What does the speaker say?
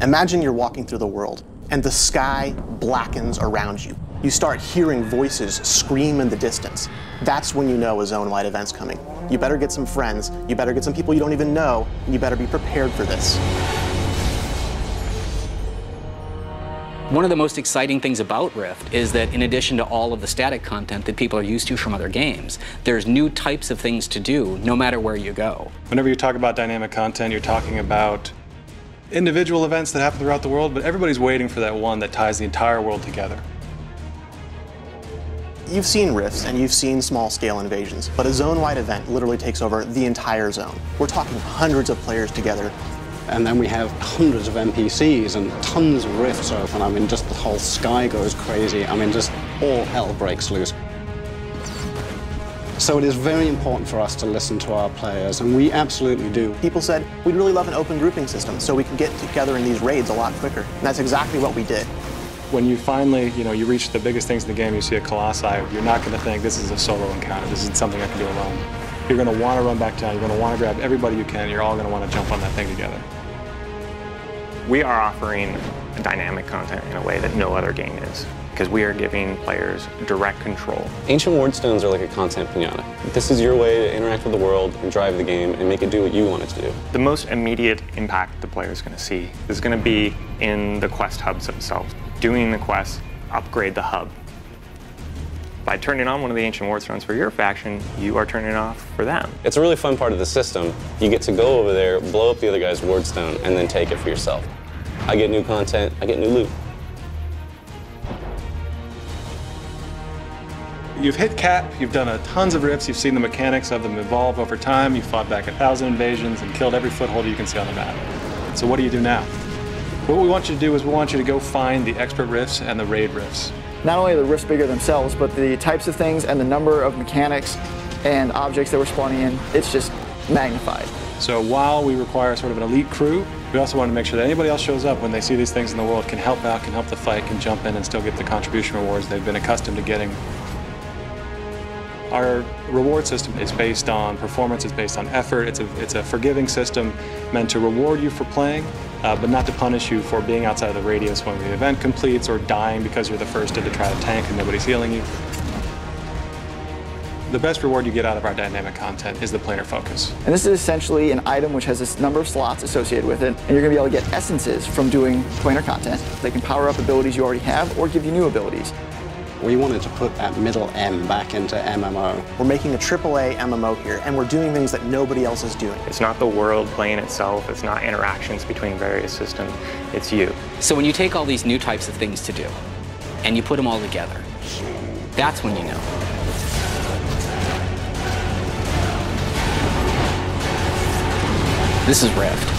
Imagine you're walking through the world, and the sky blackens around you. You start hearing voices scream in the distance. That's when you know a zone-wide event's coming. You better get some friends, you better get some people you don't even know, and you better be prepared for this. One of the most exciting things about Rift is that in addition to all of the static content that people are used to from other games, there's new types of things to do no matter where you go. Whenever you talk about dynamic content, you're talking about individual events that happen throughout the world, but everybody's waiting for that one that ties the entire world together. You've seen rifts and you've seen small-scale invasions, but a zone-wide event literally takes over the entire zone. We're talking hundreds of players together. And then we have hundreds of NPCs and tons of rifts open. I mean, just the whole sky goes crazy. I mean, just all hell breaks loose. So it is very important for us to listen to our players, and we absolutely do. People said, we'd really love an open grouping system so we can get together in these raids a lot quicker. And that's exactly what we did. When you finally, you reach the biggest things in the game, you see a Colossi, you're not going to think this is a solo encounter, this isn't something I can do alone. You're going to want to run back down, you're going to want to grab everybody you can, you're all going to want to jump on that thing together. We are offering dynamic content in a way that no other game is, because we are giving players direct control. Ancient Wardstones are like a content pinata. This is your way to interact with the world and drive the game and make it do what you want it to do. The most immediate impact the player is going to see is going to be in the quest hubs themselves. Doing the quests upgrade the hub. By turning on one of the Ancient Wardstones for your faction, you are turning it off for them. It's a really fun part of the system. You get to go over there, blow up the other guy's Wardstone, and then take it for yourself. I get new content, I get new loot. You've hit cap, you've done tons of rifts, you've seen the mechanics of them evolve over time, you've fought back 1,000 invasions and killed every foothold you can see on the map. So what do you do now? What we want you to do is we want you to go find the expert rifts and the raid rifts. Not only are the rifts bigger themselves, but the types of things and the number of mechanics and objects that we're spawning in, it's just magnified. So while we require sort of an elite crew, we also want to make sure that anybody else shows up when they see these things in the world, can help out, can help the fight, can jump in and still get the contribution rewards they've been accustomed to getting. Our reward system is based on performance, it's based on effort, it's a forgiving system meant to reward you for playing, but not to punish you for being outside of the radius when the event completes or dying because you're the first to try to tank and nobody's healing you. The best reward you get out of our dynamic content is the planar focus. And this is essentially an item which has this number of slots associated with it, and you're going to be able to get essences from doing planar content. They can power up abilities you already have or give you new abilities. We wanted to put that middle M back into MMO. We're making a AAA MMO here, and we're doing things that nobody else is doing. It's not the world playing itself, it's not interactions between various systems, it's you. So when you take all these new types of things to do, and you put them all together, that's when you know. This is Rift.